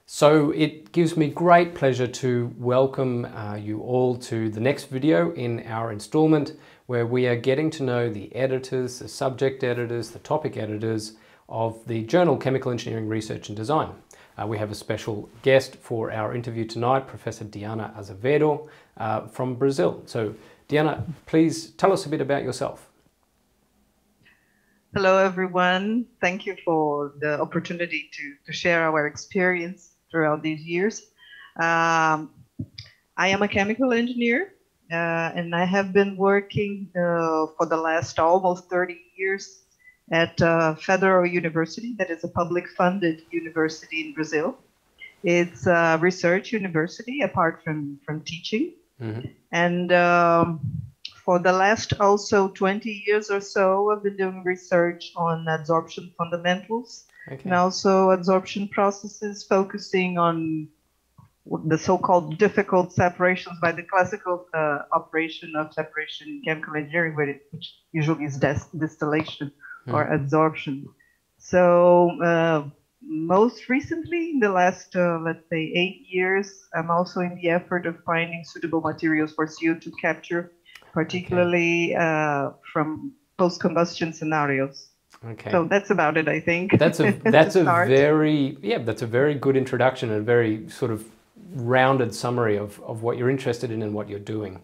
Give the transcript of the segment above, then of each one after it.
So it gives me great pleasure to welcome you all to the next video in our installment where we are getting to know the editors, the subject editors, the topic editors of the journal Chemical Engineering Research and Design. We have a special guest for our interview tonight, Professor Diana Azevedo from Brazil. So Diana, please tell us a bit about yourself. Hello, everyone. Thank you for the opportunity to share our experience throughout these years. I am a chemical engineer, and I have been working for the last almost 30 years at Federal University, that is a public-funded university in Brazil. It's a research university, apart from teaching. Mm-hmm. And for the last also 20 years or so, I've been doing research on adsorption fundamentals, and also adsorption processes, focusing on the so-called difficult separations by the classical operation of separation in chemical engineering, which usually is distillation or adsorption. So most recently, in the last, let's say, 8 years, I'm also in the effort of finding suitable materials for CO2 capture, particularly from post-combustion scenarios. Okay. So that's about it, I think. That's a very good introduction and a very sort of rounded summary of what you're interested in and what you're doing.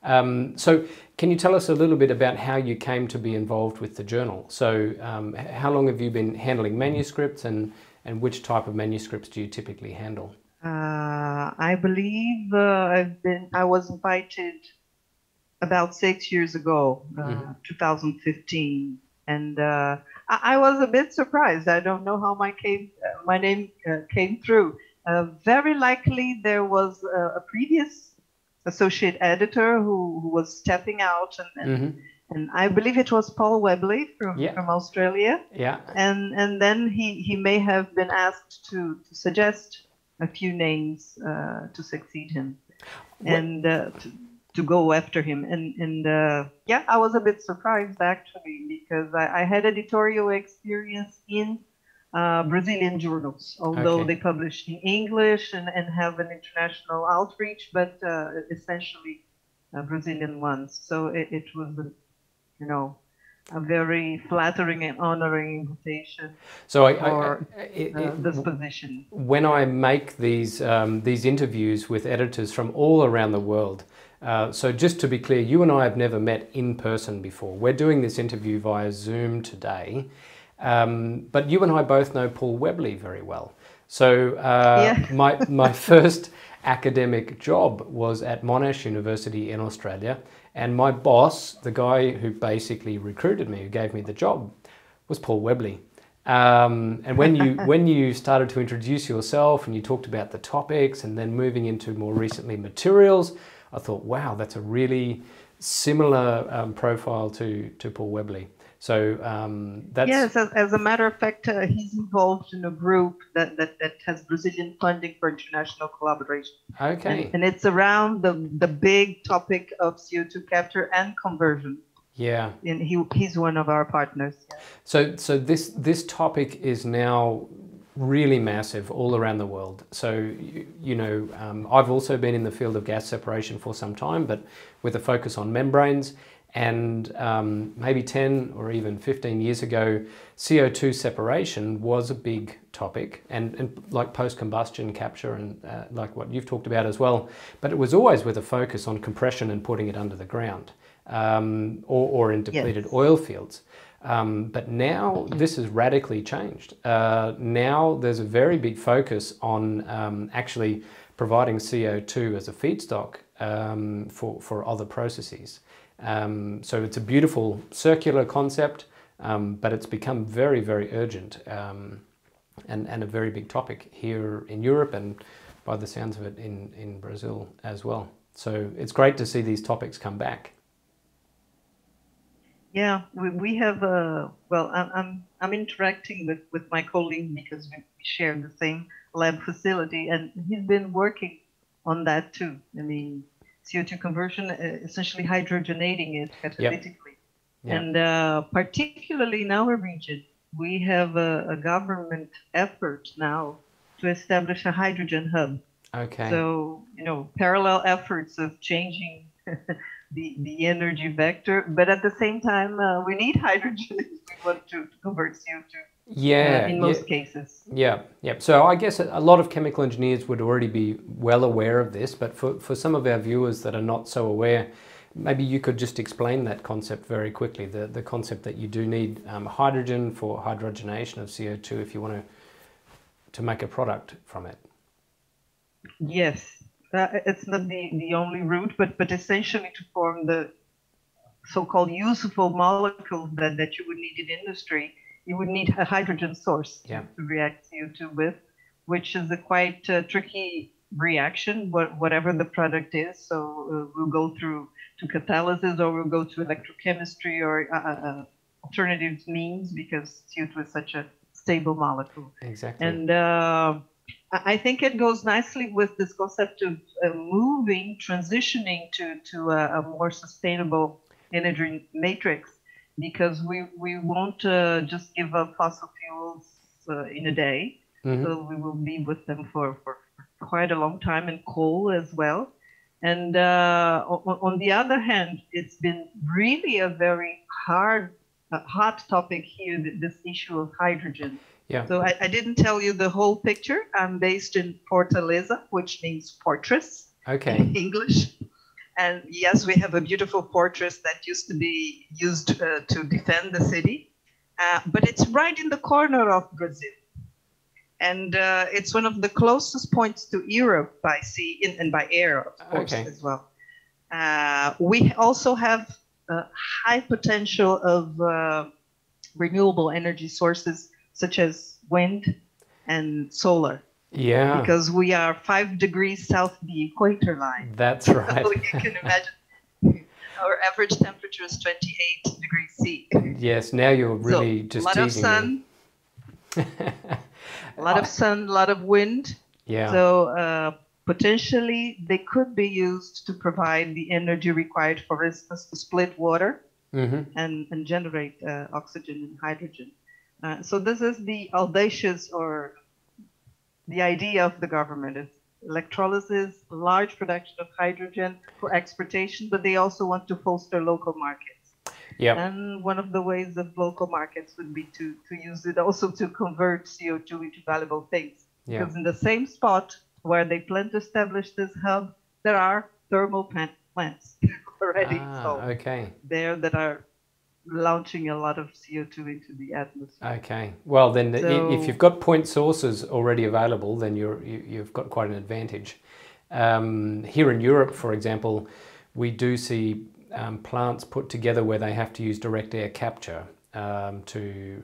So can you tell us a little bit about how you came to be involved with the journal? So how long have you been handling manuscripts, and which type of manuscripts do you typically handle? I believe I was invited about 6 years ago, 2015, and I was a bit surprised. I don't know how my name came through. Very likely there was a previous associate editor who was stepping out, and I believe it was Paul Webley from Australia. Yeah. And then he may have been asked to suggest a few names to succeed him, and to go after him. And yeah, I was a bit surprised actually, because I had editorial experience in Brazilian journals, although they publish in English and have an international outreach, but essentially Brazilian ones. So it was, a very flattering and honoring invitation for this position. When I make these interviews with editors from all around the world, so just to be clear, you and I have never met in person before. We're doing this interview via Zoom today. But you and I both know Paul Webley very well. So my first academic job was at Monash University in Australia, and my boss, the guy who basically recruited me, who gave me the job, was Paul Webley. And when you started to introduce yourself and you talked about the topics and then moving into more recently materials, I thought, wow, that's a really similar profile to Paul Webley. So that's... Yes, as a matter of fact, he's involved in a group that has Brazilian funding for international collaboration. Okay. And it's around the big topic of CO2 capture and conversion. Yeah. And he's one of our partners. So this topic is now really massive all around the world. So, I've also been in the field of gas separation for some time, but with a focus on membranes. And maybe 10 or even 15 years ago, CO2 separation was a big topic, and like post-combustion capture and like what you've talked about as well. But it was always with a focus on compression and putting it under the ground, or in depleted oil fields. But now this has radically changed. Now there's a very big focus on actually providing CO2 as a feedstock for other processes. So it's a beautiful circular concept, but it's become very, very urgent and a very big topic here in Europe, and by the sounds of it in Brazil as well. So it's great to see these topics come back. Yeah, we have I'm interacting with my colleague because we share the same lab facility, and he's been working on that too. I mean, CO2 conversion, essentially hydrogenating it catalytically. Yep. And particularly in our region, we have a government effort now to establish a hydrogen hub. Okay. So, parallel efforts of changing the energy vector, but at the same time, we need hydrogen if we want to convert CO2 Yeah, in yeah, most cases. yeah, yeah. So I guess a lot of chemical engineers would already be well aware of this, but for some of our viewers that are not so aware, maybe you could just explain that concept very quickly, the concept that you do need hydrogen for hydrogenation of CO2 if you want to make a product from it. Yes, it's not the only route, but essentially to form the so-called useful molecules that you would need in industry, you would need a hydrogen source to react CO2 with, which is a quite tricky reaction, whatever the product is. So we'll go through to catalysis, or we'll go to electrochemistry or alternative means, because CO2 is such a stable molecule. Exactly. And I think it goes nicely with this concept of transitioning to a more sustainable energy matrix, because we won't just give up fossil fuels in a day. Mm-hmm. So we will be with them for quite a long time, and coal as well. And on the other hand, it's been really a very hot topic here, this issue of hydrogen. Yeah. So I didn't tell you the whole picture. I'm based in Fortaleza, which means fortress in English. And yes, we have a beautiful fortress that used to be used to defend the city. But it's right in the corner of Brazil. And it's one of the closest points to Europe by sea and by air, of course, as well. We also have high potential of renewable energy sources, such as wind and solar. Yeah. Because we are 5 degrees south of the equator line. That's right. So you can imagine our average temperature is 28 degrees C. Yes, now you're really just teasing me. A lot of sun, a lot of wind. Yeah. So potentially they could be used to provide the energy required, for instance, to split water and generate oxygen and hydrogen. So this is the audacious, or the idea of the government, is electrolysis, large production of hydrogen for exportation, but they also want to foster local markets. Yeah. And one of the ways of local markets would be to use it also to convert CO2 into valuable things. Yeah. Because in the same spot where they plan to establish this hub, there are thermal plants already there that are launching a lot of CO2 into the atmosphere. Okay. Well, then if you've got point sources already available, then you've got quite an advantage. Here in Europe, for example, we do see plants put together where they have to use direct air capture to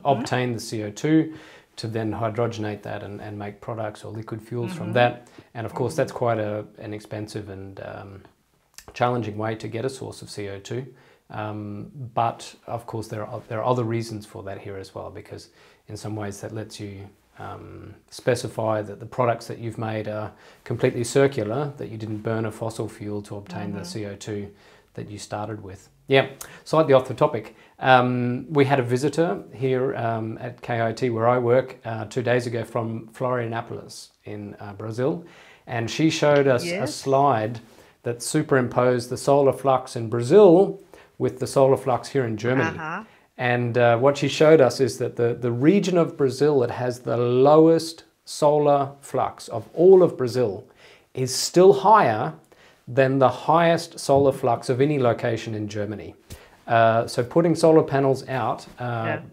obtain the CO2, to then hydrogenate that and make products or liquid fuels from that. And of course, that's quite an expensive and challenging way to get a source of CO2. But of course, there are other reasons for that here as well, because in some ways that lets you specify that the products that you've made are completely circular, that you didn't burn a fossil fuel to obtain the CO2 that you started with. Yeah, slightly off the topic. We had a visitor here at KIT where I work 2 days ago from Florianopolis in Brazil, and she showed us a slide that superimposed the solar flux in Brazil with the solar flux here in Germany. And what she showed us is that the region of Brazil that has the lowest solar flux of all of Brazil is still higher than the highest solar flux of any location in Germany. So putting solar panels out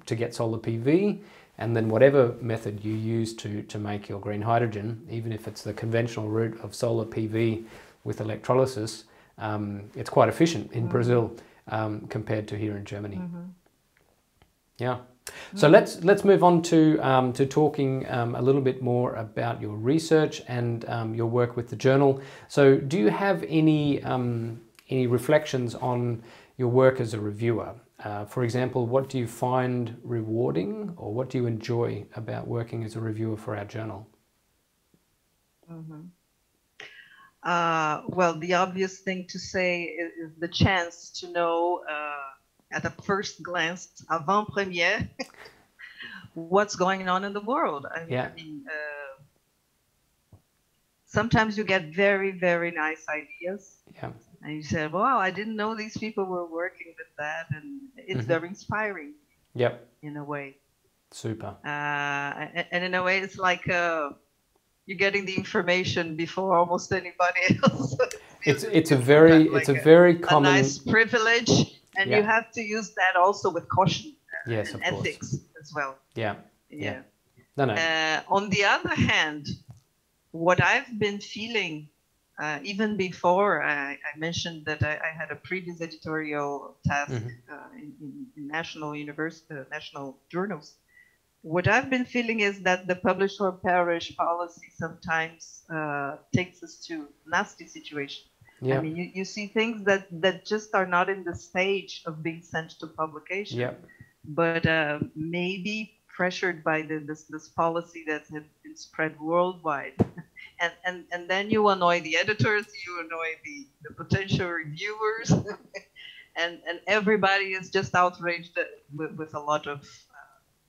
to get solar PV, and then whatever method you use to make your green hydrogen, even if it's the conventional route of solar PV with electrolysis, it's quite efficient in Brazil compared to here in Germany. Yeah. So let's move on to talking a little bit more about your research and your work with the journal. So do you have any reflections on your work as a reviewer? For example, what do you find rewarding, or what do you enjoy about working as a reviewer for our journal? Well, the obvious thing to say is the chance to know at a first glance, avant-première, what's going on in the world. Yeah. I mean sometimes you get very, very nice ideas. Yeah. And you said, wow, I didn't know these people were working with that. And it's very inspiring. Yep. In a way. Super. And in a way, it's like you're getting the information before almost anybody else. It's a very common, a nice privilege, and you have to use that also with caution yes, and of course. ethics as well. Yeah. Yeah. No. On the other hand, what I've been feeling, even before I mentioned that I had a previous editorial task in national journals. What I've been feeling is that the publish or perish policy sometimes takes us to nasty situations. Yeah. I mean, you see things that just are not in the stage of being sent to publication, but maybe pressured by this policy that has been spread worldwide. And then you annoy the editors, you annoy the potential reviewers, and everybody is just outraged with a lot of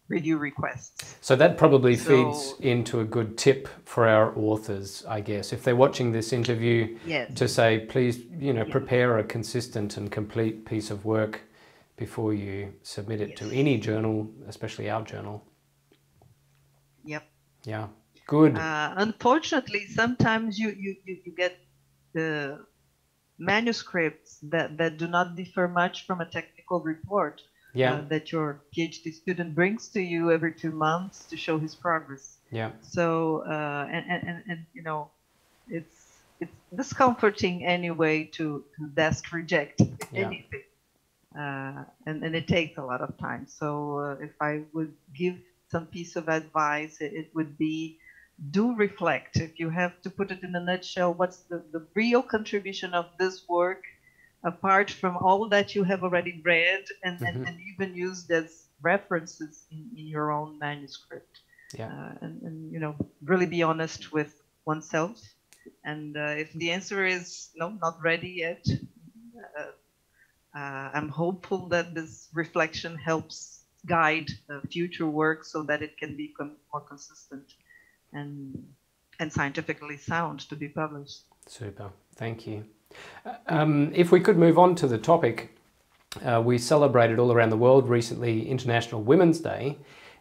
review requests. So that probably feeds into a good tip for our authors, I guess. If they're watching this interview, to say, please, prepare a consistent and complete piece of work before you submit it to any journal, especially our journal. Yep. Yeah. Good. Unfortunately, sometimes you get the manuscripts that do not differ much from a technical report. That your PhD student brings to you every 2 months to show his progress. Yeah. So and it's discomforting anyway to desk reject anything, and it takes a lot of time. So if I would give some piece of advice, it would be do reflect. If you have to put it in a nutshell, what's the real contribution of this work? Apart from all that you have already read and even used as references in your own manuscript. Yeah. And really be honest with oneself. And if the answer is no, not ready yet, I'm hopeful that this reflection helps guide future work so that it can become more consistent and scientifically sound to be published. Super. Thank you. If we could move on to the topic, we celebrated all around the world recently International Women's Day,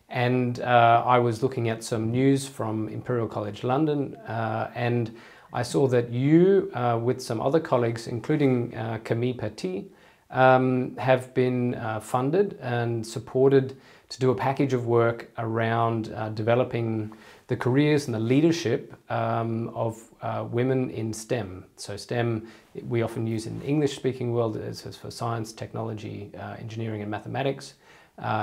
and I was looking at some news from Imperial College London, and I saw that you, with some other colleagues, including Camille Petit, have been funded and supported to do a package of work around developing the careers and the leadership of women in STEM. So STEM, we often use in the English-speaking world as for science, technology, engineering and mathematics,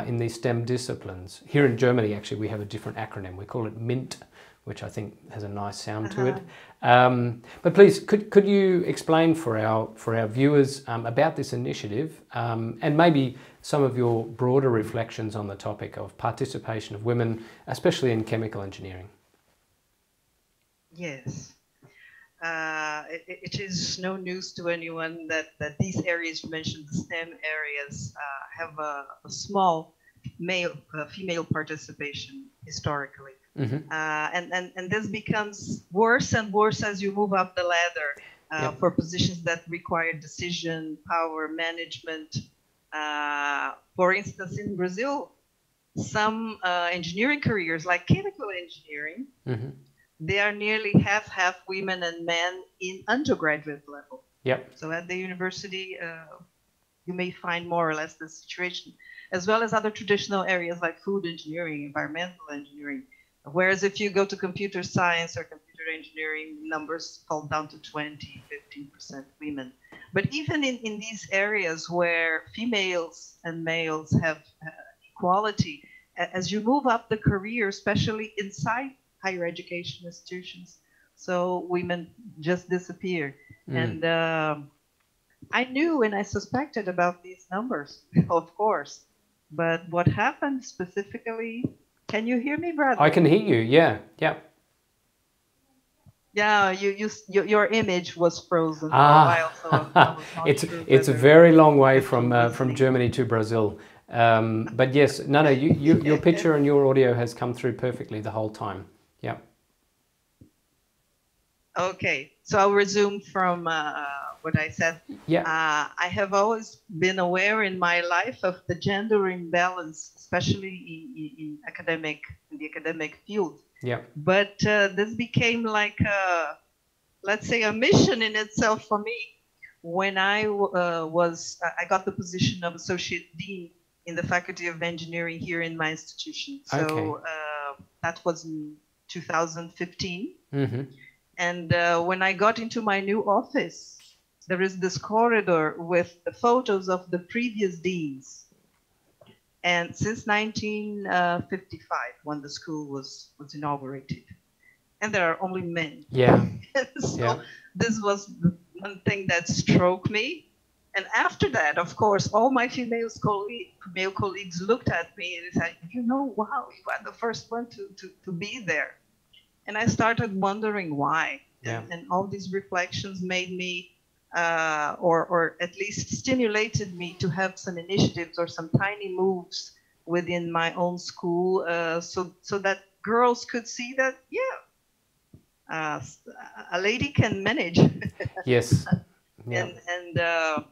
in these STEM disciplines. Here in Germany, actually, we have a different acronym. We call it MINT, which I think has a nice sound to it. But please, could you explain for our viewers about this initiative and maybe some of your broader reflections on the topic of participation of women, especially in chemical engineering? Yes. It is no news to anyone that these areas you mentioned, the STEM areas, have a small female participation historically. And this becomes worse and worse as you move up the ladder for positions that require decision, power, management. For instance, in Brazil, some engineering careers like chemical engineering, they are nearly half women and men in undergraduate level. So at the university, you may find more or less the situation, as well as other traditional areas like food engineering, environmental engineering. Whereas if you go to computer science or computer engineering, numbers fall down to 20, 15% women. But even in these areas where females and males have equality, as you move up the career, especially inside higher education institutions, so women just disappear. And I knew and I suspected about these numbers, of course. But what happened specifically... Can you hear me, Brad? I can hear you. Yeah. Yeah, your image was frozen for a while, so I was not it's a very long way from Germany to Brazil. But yes, no, your picture and your audio has come through perfectly the whole time. Yeah. Okay, so I'll resume from what I said. Yeah. I have always been aware in my life of the gender imbalance, especially in the academic field. Yeah. But this became like let's say a mission in itself for me when I got the position of associate dean in the Faculty of Engineering here in my institution. So Okay. that was in 2015. Mm-hmm. And when I got into my new office, there is this corridor with the photos of the previous deans. And since 1955, when the school was inaugurated, and there are only men. Yeah. So yeah. this was the one thing that struck me. And after that, of course, all my female colleagues looked at me and said, wow, you are the first one to be there. And I started wondering why. Yeah. And all these reflections made me, or at least stimulated me to have some initiatives or some tiny moves within my own school, so that girls could see that, a lady can manage. Yes. Yeah. And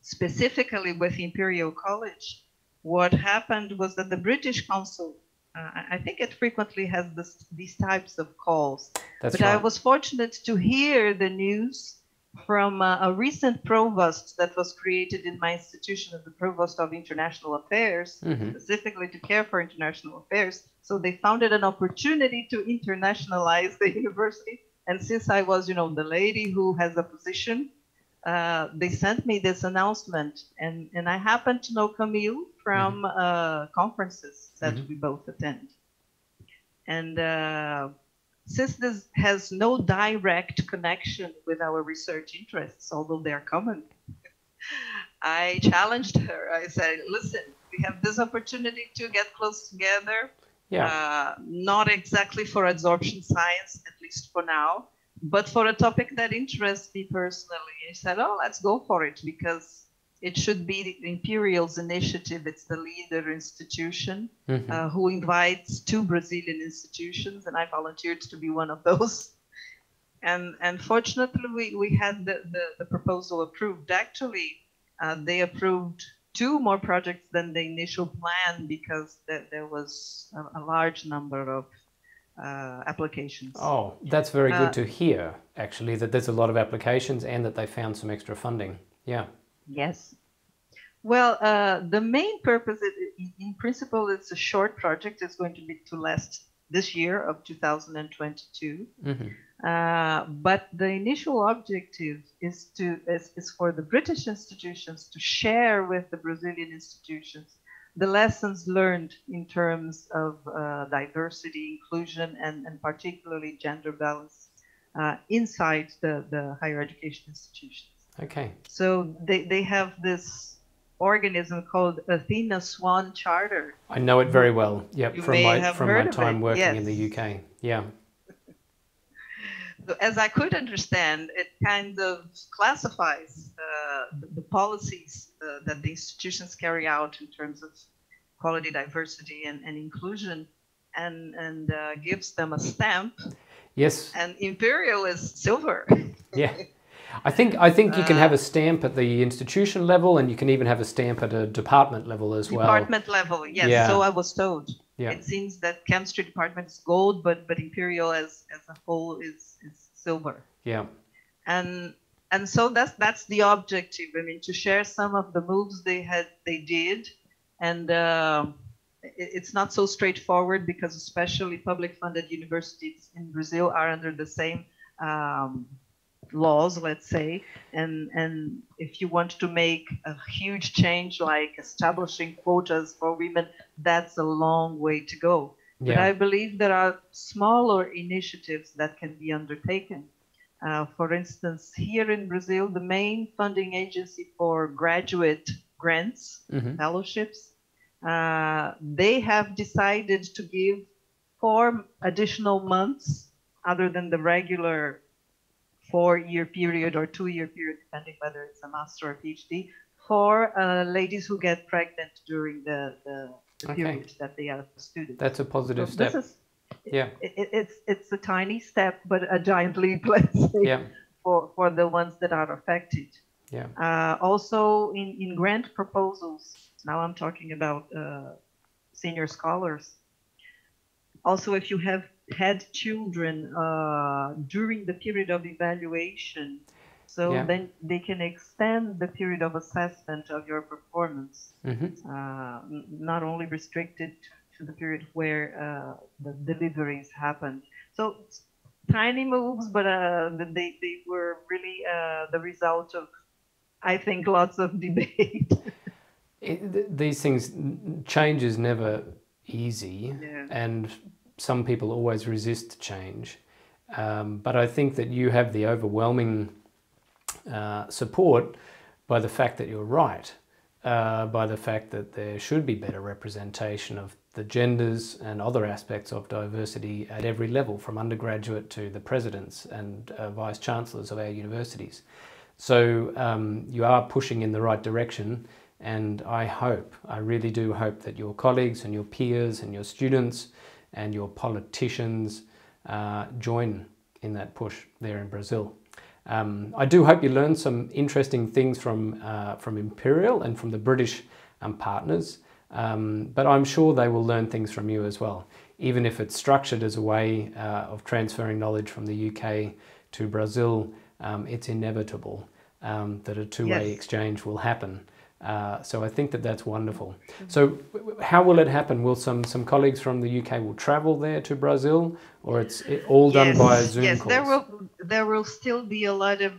specifically with Imperial College, what happened was that the British Council, I think it frequently has these types of calls. That's but right. I was fortunate to hear the news from a recent provost that was created in my institution, as the Provost of International Affairs, Mm-hmm. specifically to care for international affairs. So they found it an opportunity to internationalize the university. And since I was, the lady who has a position, they sent me this announcement. And I happened to know Camille from conferences that Mm-hmm. we both attend. And since this has no direct connection with our research interests, although they're common, I challenged her. I said, listen, we have this opportunity to get close together. Yeah. Not exactly for adsorption science, at least for now, but for a topic that interests me personally. She said, oh, let's go for it, because it should be the Imperial's initiative. It's the leader institution who invites 2 Brazilian institutions, and I volunteered to be one of those. And fortunately, we had the proposal approved. Actually, they approved 2 more projects than the initial plan, because there was a large number of applications. Oh, that's very good to hear, actually, that there's a lot of applications and that they found some extra funding. Yeah. Yes. Well, the main purpose, in principle, it's a short project. It's going to last this year of 2022. But the initial objective is for the British institutions to share with the Brazilian institutions the lessons learned in terms of diversity, inclusion, and particularly gender balance inside the higher education institutions. Okay. So they have this organism called Athena Swan Charter. I know it very well. Yep, from my time working yes. in the UK. Yeah. So as I could understand, it kind of classifies the policies that the institutions carry out in terms of quality, diversity, and inclusion, and gives them a stamp. Yes. And Imperial is silver. Yeah. I think you can have a stamp at the institution level, and you can even have a stamp at a department level as well. Department level, yes. Yeah. So I was told. Yeah. It seems that chemistry department is gold, but Imperial as a whole is silver. Yeah. And so that's the objective. I mean, to share some of the moves they did, and it's not so straightforward, because especially public funded universities in Brazil are under the same laws, let's say, and if you want to make a huge change like establishing quotas for women, that's a long way to go. Yeah. But I believe there are smaller initiatives that can be undertaken. For instance, here in Brazil, the main funding agency for graduate grants, fellowships, they have decided to give 4 additional months, other than the regular 4-year period or 2-year period, depending whether it's a master or PhD, for ladies who get pregnant during the Okay. period that they are students. That's a positive So step. this is, Yeah. it's a tiny step, but a giant leap, let's say, Yeah. for the ones that are affected. Yeah. Also, in grant proposals, now I'm talking about senior scholars. Also, if you have had children during the period of evaluation, so Yeah. then they can extend the period of assessment of your performance, not only restricted to the period where the deliveries happened. So tiny moves, but they were really the result of, I think, lots of debate. These things, change is never easy, Yeah. and some people always resist change. But I think that you have the overwhelming support by the fact that you're right, by the fact that there should be better representation of the genders and other aspects of diversity at every level, from undergraduate to the presidents and vice chancellors of our universities. So you are pushing in the right direction, and I really do hope that your colleagues and your peers and your students and your politicians join in that push there in Brazil. I do hope you learned some interesting things from Imperial and from the British partners, but I'm sure they will learn things from you as well, even if it's structured as a way of transferring knowledge from the UK to Brazil. It's inevitable that a two-way exchange will happen. So I think that that's wonderful. So how will it happen? Will some colleagues from the UK will travel there to Brazil, or it's all done via Zoom calls? Yes, there will still be a lot of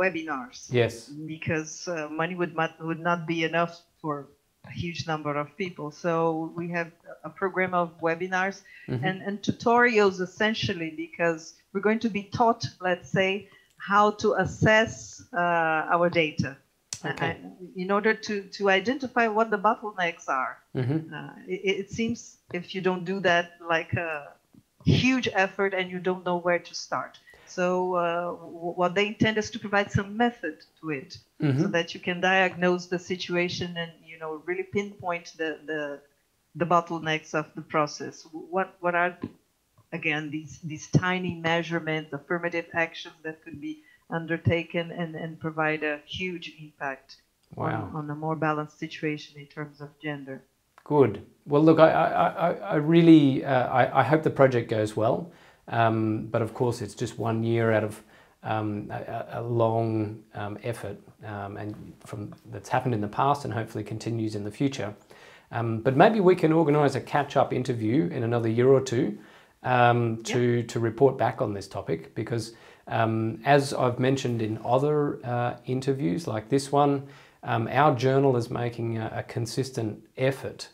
webinars. Yes. Because money would not be enough for a huge number of people. So we have a program of webinars and tutorials, essentially, because we're going to be taught, let's say, how to assess our data. Okay. In order to identify what the bottlenecks are. It seems, if you don't do that, like a huge effort and you don't know where to start. So what they intend is to provide some method to it, so that you can diagnose the situation and really pinpoint the bottlenecks of the process. What are, again, these tiny measurements, affirmative actions that could be undertaken and provide a huge impact on a more balanced situation in terms of gender. Good. Well, look, I really I hope the project goes well, but of course it's just 1 year out of a long effort, and that's happened in the past and hopefully continues in the future. But maybe we can organise a catch-up interview in another year or two to report back on this topic, because as I've mentioned in other interviews like this one, our journal is making a consistent effort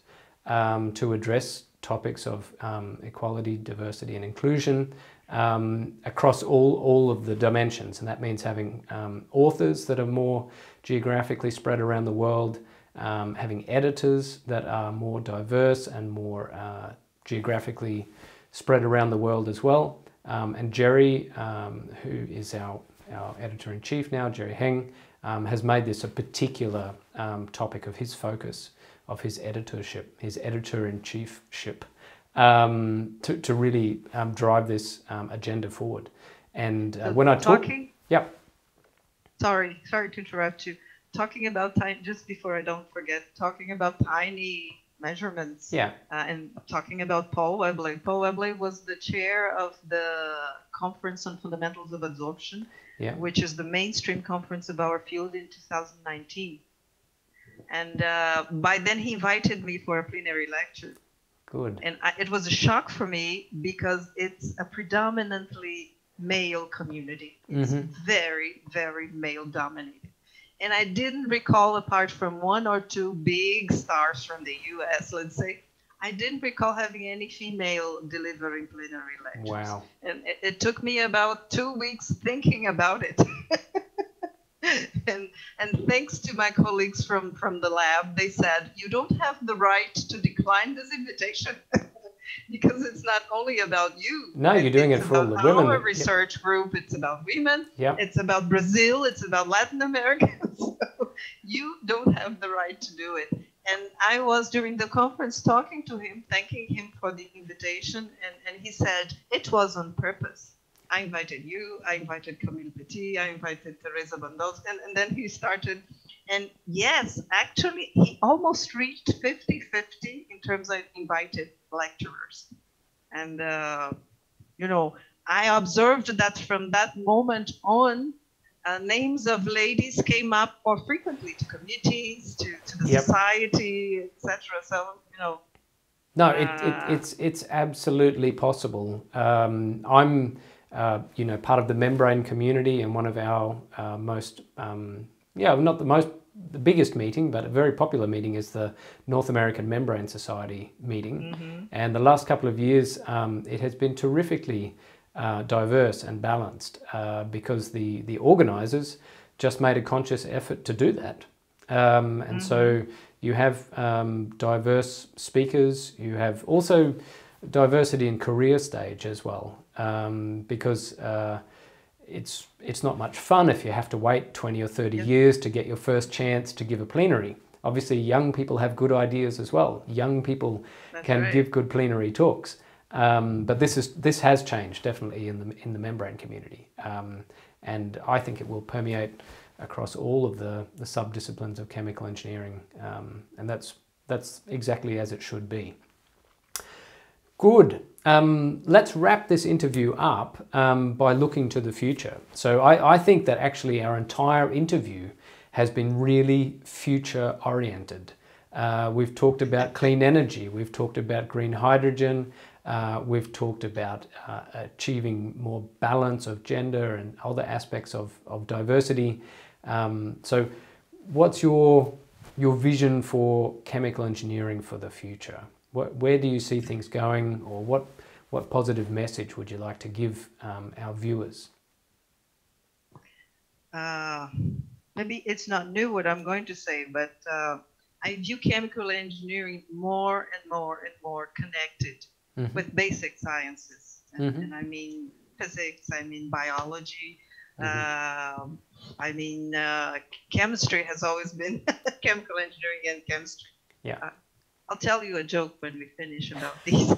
to address topics of equality, diversity and inclusion across all of the dimensions. And that means having authors that are more geographically spread around the world, having editors that are more diverse and more geographically spread around the world as well. And Jerry, who is our editor-in-chief now, Jerry Heng, has made this a particular topic of his focus, of his editorship, his editor-in-chiefship, to really drive this agenda forward. And when I talk... Sorry to interrupt you. Talking about tiny, just before I don't forget, talking about tiny measurements. And talking about Paul Webley. Paul Webley was the chair of the Conference on Fundamentals of Absorption, which is the mainstream conference of our field in 2019. And by then he invited me for a plenary lecture. Good. And it was a shock for me because it's a predominantly male community. It's very, very male dominated. And I didn't recall, apart from one or two big stars from the US, let's say, I didn't recall having any female delivering plenary lectures. Wow. And it took me about 2 weeks thinking about it. And thanks to my colleagues from the lab, they said, you don't have the right to decline this invitation. Because it's not only about you. No, you're doing it for all the women. Our research group, it's about women. It's about Brazil. It's about Latin America. So you don't have the right to do it. And I was during the conference talking to him, thanking him for the invitation, and he said, it was on purpose. I invited you, I invited Camille Petit, I invited Teresa Bandos, and then he started. And yes, actually, he almost reached 50-50 in terms of invited lecturers. And, you know, I observed that from that moment on, names of ladies came up more frequently to committees, to the society, etc. So, you know. No, it's absolutely possible. I'm, you know, part of the membrane community, and one of our most, not the biggest meeting, but a very popular meeting is the North American Membrane Society meeting. And the last couple of years, it has been terrifically diverse and balanced because the organisers just made a conscious effort to do that. And so you have diverse speakers, you have also diversity in career stage as well, because it's not much fun if you have to wait 20 or 30 years to get your first chance to give a plenary. Obviously, young people have good ideas as well. Young people can give good plenary talks. But this has changed definitely in the membrane community, and I think it will permeate across all of the sub-disciplines of chemical engineering, and that's exactly as it should be. Good. Let's wrap this interview up by looking to the future. So I think that actually our entire interview has been really future oriented. We've talked about clean energy, we've talked about green hydrogen, we've talked about achieving more balance of gender and other aspects of diversity. So what's your vision for chemical engineering for the future? Where do you see things going, or what positive message would you like to give our viewers? Maybe it's not new what I'm going to say, but I view chemical engineering more and more and more connected with basic sciences. And I mean physics, I mean biology, I mean chemistry has always been chemical engineering and chemistry. Yeah. I'll tell you a joke when we finish about these.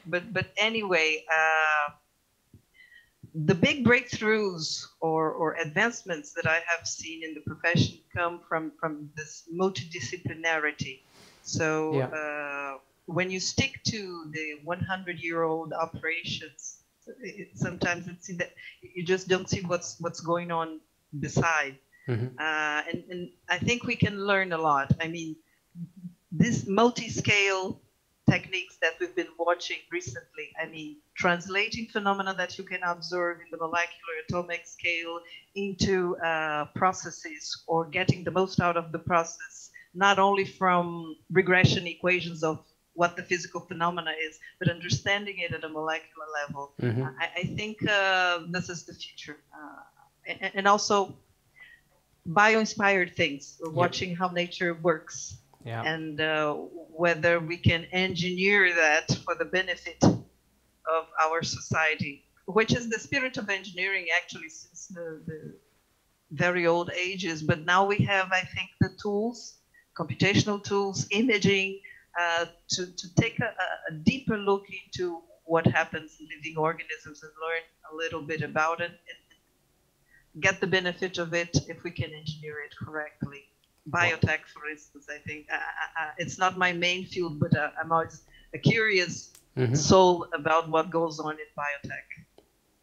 but anyway, the big breakthroughs or advancements that I have seen in the profession come from this multidisciplinarity. So when you stick to the 100-year-old operations, sometimes it's that you just don't see what's going on beside. And I think we can learn a lot. I mean, this multi-scale techniques that we've been watching recently, I mean, translating phenomena that you can observe in the molecular atomic scale into processes, or getting the most out of the process, not only from regression equations of what the physical phenomena is, but understanding it at a molecular level. I think this is the future. And also bio-inspired things, watching how nature works. And whether we can engineer that for the benefit of our society, which is the spirit of engineering actually since the very old ages. But now we have, I think, the tools, computational tools, imaging, to take a deeper look into what happens in living organisms and learn a little bit about it and get the benefit of it if we can engineer it correctly. Biotech, for instance, I think it's not my main field, but I'm always a curious soul about what goes on in biotech.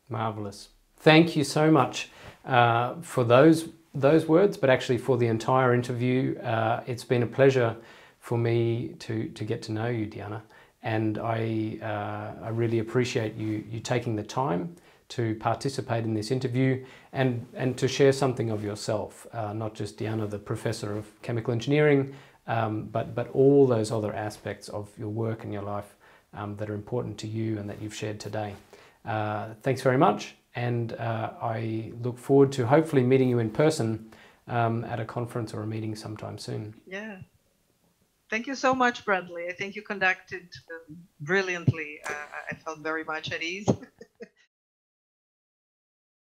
Marvelous. Thank you so much for those words, but actually for the entire interview. It's been a pleasure for me to get to know you, Diana, and I really appreciate you taking the time to participate in this interview and to share something of yourself, not just Diana, the Professor of Chemical Engineering, but all those other aspects of your work and your life that are important to you and that you've shared today. Thanks very much, and I look forward to hopefully meeting you in person at a conference or a meeting sometime soon. Yeah. Thank you so much, Bradley. I think you conducted brilliantly. I felt very much at ease.